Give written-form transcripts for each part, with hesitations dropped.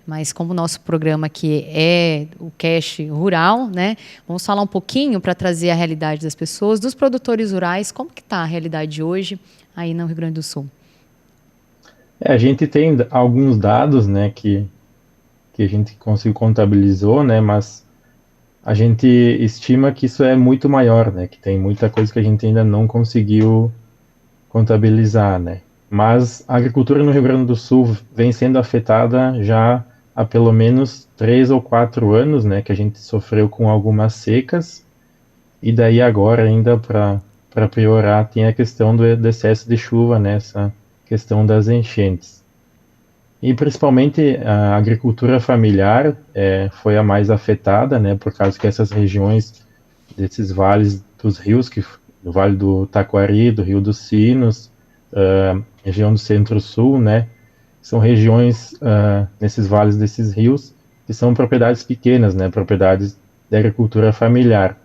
Mas como o nosso programa aqui é o Cash Rural, né? Vamos falar um pouquinho para trazer a realidade das pessoas, dos produtores rurais, como que está a realidade hoje aí no Rio Grande do Sul. A gente tem alguns dados, né, que a gente conseguiu contabilizou, né, mas a gente estima que isso é muito maior, né, que tem muita coisa que a gente ainda não conseguiu contabilizar, né. Mas a agricultura no Rio Grande do Sul vem sendo afetada já há pelo menos 3 ou 4 anos, né, que a gente sofreu com algumas secas, e daí agora ainda para piorar tem a questão do excesso de chuva, né, essa questão das enchentes. E principalmente a agricultura familiar foi a mais afetada, né, por causa que essas regiões desses vales dos rios, do Vale do Taquari, do Rio dos Sinos, região do Centro-Sul, né, são regiões nesses vales desses rios que são propriedades pequenas, né, propriedades da agricultura familiar.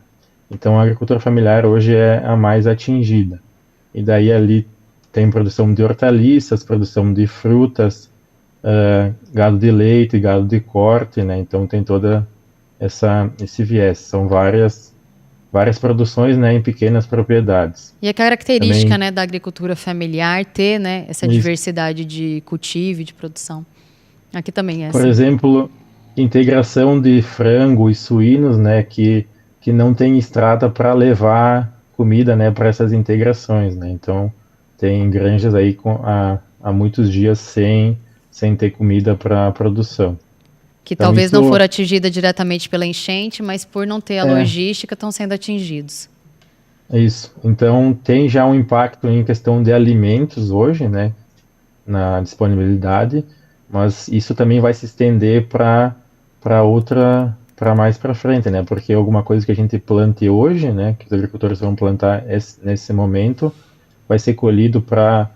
Então a agricultura familiar hoje é a mais atingida. E daí ali tem produção de hortaliças, produção de frutas, gado de leite, gado de corte, né? Então tem toda esse viés. São várias produções, né, em pequenas propriedades. E a característica, Também, né, da agricultura familiar ter, né, essa diversidade de cultivo e de produção. Aqui também é por assim. exemplo, integração de frango e suínos, né, que não tem estrada para levar comida, né, para essas integrações, né? Então tem granjas aí há muitos dias sem ter comida para produção. Que Então talvez não isso foram atingida diretamente pela enchente, mas por não ter a é logística estão sendo atingidos. É isso. Então, tem já um impacto em questão de alimentos hoje, né, na disponibilidade, mas isso também vai se estender para mais para frente, né, porque alguma coisa que a gente plante hoje, né, que os agricultores vão plantar nesse momento, vai ser colhido para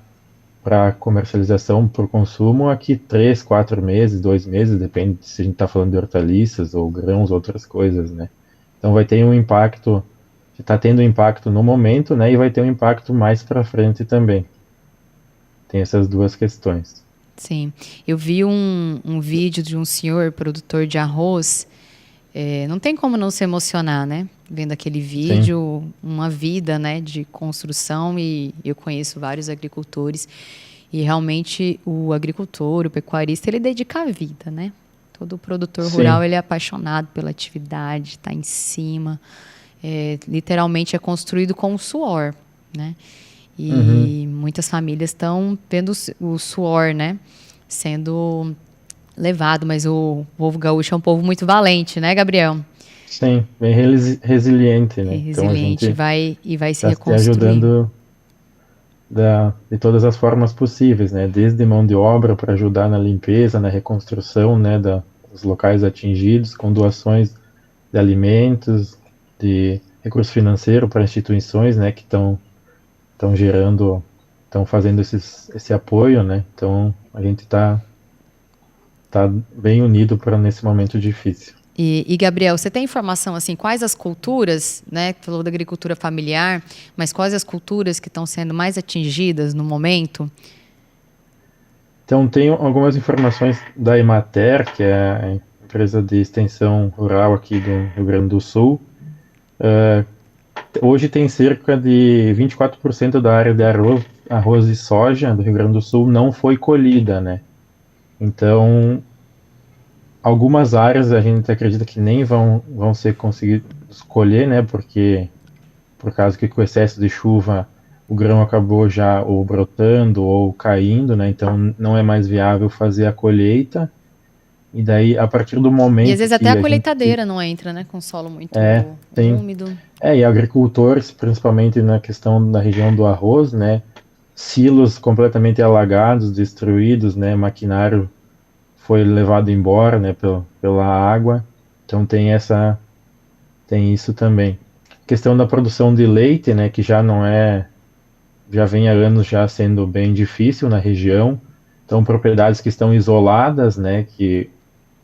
comercialização, para o consumo, aqui 3, 4 meses, 2 meses, depende se a gente está falando de hortaliças ou grãos, outras coisas, né. Então, vai ter um impacto está tendo impacto no momento, né, e vai ter um impacto mais para frente também. Tem essas duas questões. Sim. Eu vi um vídeo de um senhor produtor de arroz. Não tem como não se emocionar, né? Vendo aquele Sim. vídeo, uma vida, né, de construção, e eu conheço vários agricultores. E realmente o agricultor, o pecuarista, ele dedica a vida, né? Todo produtor rural, Sim. ele é apaixonado pela atividade, está em cima. Literalmente é construído com o suor, né? Uhum. E muitas famílias estão vendo o suor, né, sendo levado, mas o povo gaúcho é um povo muito valente, né, Gabriel? Sim, bem resiliente, É né? Então a resiliente, gente vai se está se reconstruir. ajudando de todas as formas possíveis, né? Desde mão de obra para ajudar na limpeza, na reconstrução, né, dos locais atingidos, com doações de alimentos, de recurso financeiro para instituições, né, que estão gerando, estão fazendo esse apoio, né? Então a gente tá bem unido para nesse momento difícil. E, Gabriel, você tem informação assim, quais as culturas, né? Falou da agricultura familiar, mas quais as culturas que estão sendo mais atingidas no momento? Então tenho algumas informações da Emater, que é a empresa de extensão rural aqui do Rio Grande do Sul. Hoje tem cerca de 24% da área de arroz e soja do Rio Grande do Sul não foi colhida, né? Então, algumas áreas a gente acredita que nem vão ser conseguidos colher, né? Porque por causa que com o excesso de chuva o grão acabou já ou brotando ou caindo, né? Então não é mais viável fazer a colheita. E daí, a partir do E às momento vezes até a que a gente colheitadeira não entra, né? Com solo é, muito tem, úmido. e agricultores, principalmente na questão da região do arroz, né? Silos completamente alagados, destruídos, né? Maquinário foi levado embora, né? Pela água. Então tem isso também. Questão da produção de leite, né? Que já não é já vem há anos já sendo bem difícil na região. Então, propriedades que estão isoladas, né, que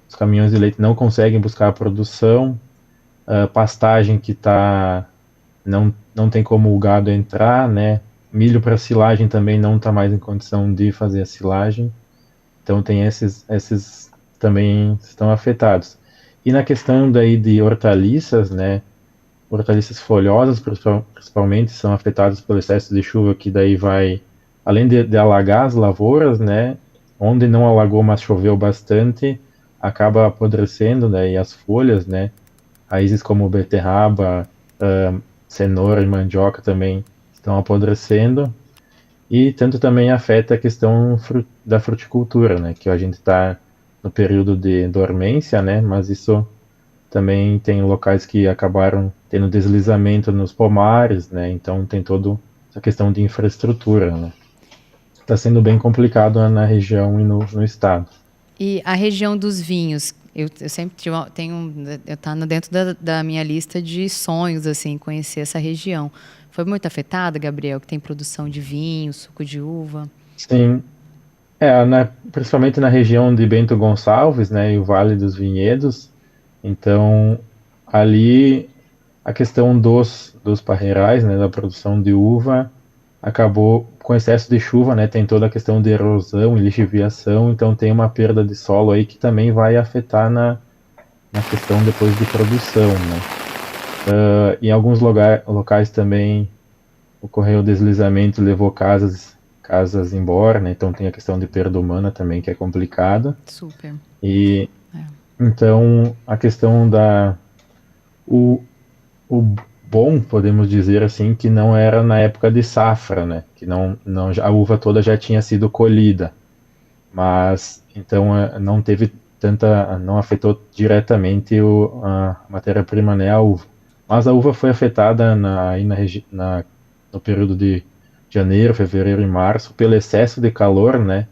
os caminhões de leite não conseguem buscar a produção, pastagem que não tem como o gado entrar, né, milho para silagem também não está mais em condição de fazer a silagem. Então, tem esses também estão afetados. E na questão daí de hortaliças, né, hortaliças folhosas principalmente são afetadas pelo excesso de chuva, que daí vai, além de alagar as lavouras, né, onde não alagou, mas choveu bastante, acaba apodrecendo, né, e as folhas, né, raízes como beterraba, cenoura e mandioca também estão apodrecendo, e tanto também afeta a questão da fruticultura, né, que a gente está no período de dormência, né, mas isso também tem locais que acabaram tendo deslizamento nos pomares, né, então tem toda essa questão de infraestrutura, né. Está sendo bem complicado na região e no estado. E a região dos vinhos, eu sempre tenho, eu tá dentro da minha lista de sonhos, assim, conhecer essa região. Foi muito afetada, Gabriel, que tem produção de vinho, suco de uva? Sim, principalmente na região de Bento Gonçalves, né, e o Vale dos Vinhedos, então ali a questão dos parreirais, né, da produção de uva, acabou com excesso de chuva, né, tem toda a questão de erosão e lixiviação, então tem uma perda de solo aí que também vai afetar na questão depois de produção, né. Em alguns locais também ocorreu deslizamento e levou casas embora, né, então tem a questão de perda humana também que é complicada. Super. E É. então a questão o, o bom, podemos dizer assim, que não era na época de safra, né? Que não a uva toda já tinha sido colhida, mas então não teve tanta, não afetou diretamente a matéria-prima, né, a uva. Mas a uva foi afetada no período de janeiro, fevereiro e março pelo excesso de calor, né?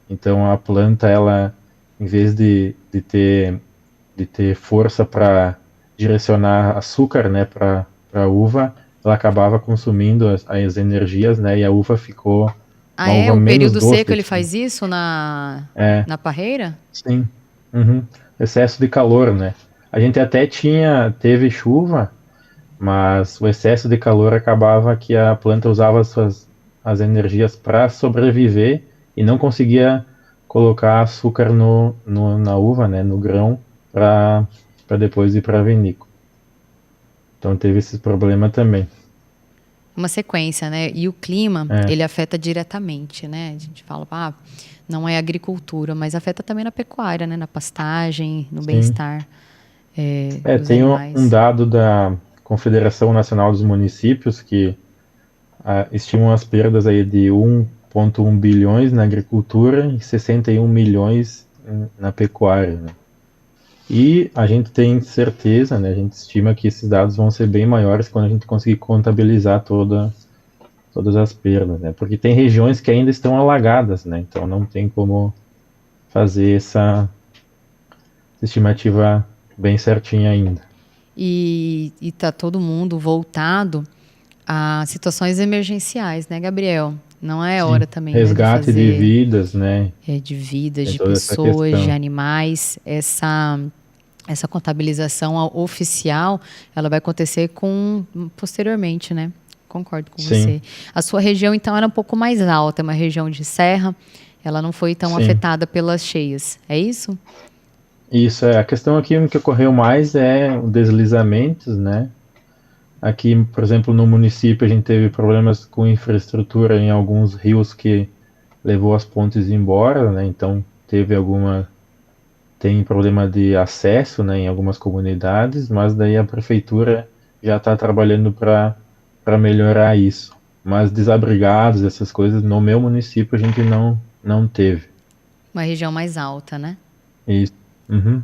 Então a planta, ela, em vez de ter força para direcionar açúcar, né, para a uva, ela acabava consumindo as energias, né, e a uva ficou Ah, uma é? uva O menos período seco doce, ele assim. faz isso É, na parreira? sim. Uhum. Excesso de calor, né? A gente até teve chuva, mas o excesso de calor acabava que a planta usava as energias para sobreviver e não conseguia colocar açúcar na uva, né, no grão, para depois ir para a vinícola. Então teve esse problema também. Uma sequência, né? E o clima, É, ele afeta diretamente, né? A gente fala, não é agricultura, mas afeta também na pecuária, né? Na pastagem, no sim. bem-estar dos Tem um animais. dado da Confederação Nacional dos Municípios que estimam as perdas aí de 1,1 bilhões na agricultura e 61 milhões na pecuária, né? E a gente tem certeza, né, a gente estima que esses dados vão ser bem maiores quando a gente conseguir contabilizar todas as perdas, né? Porque tem regiões que ainda estão alagadas, né? Então não tem como fazer essa estimativa bem certinha ainda. E tá todo mundo voltado a situações emergenciais, né, Gabriel? Não é Sim, hora também, né, de resgate de fazer vidas, né? de vidas, Tem de toda essa pessoas, de questão. animais. Essa contabilização oficial, ela vai acontecer posteriormente, né? Concordo com Sim, você. A sua região, então, era um pouco mais alta, é uma região de serra. Ela não foi tão sim. afetada pelas cheias. É isso? Isso é a questão aqui. O que ocorreu mais é o deslizamentos, né? Aqui, por exemplo, no município a gente teve problemas com infraestrutura em alguns rios que levou as pontes embora, né? Então tem problema de acesso, né, em algumas comunidades, mas daí a prefeitura já está trabalhando para melhorar isso. Mas desabrigados, essas coisas, no meu município a gente não teve. Uma região mais alta, né? Isso. Uhum.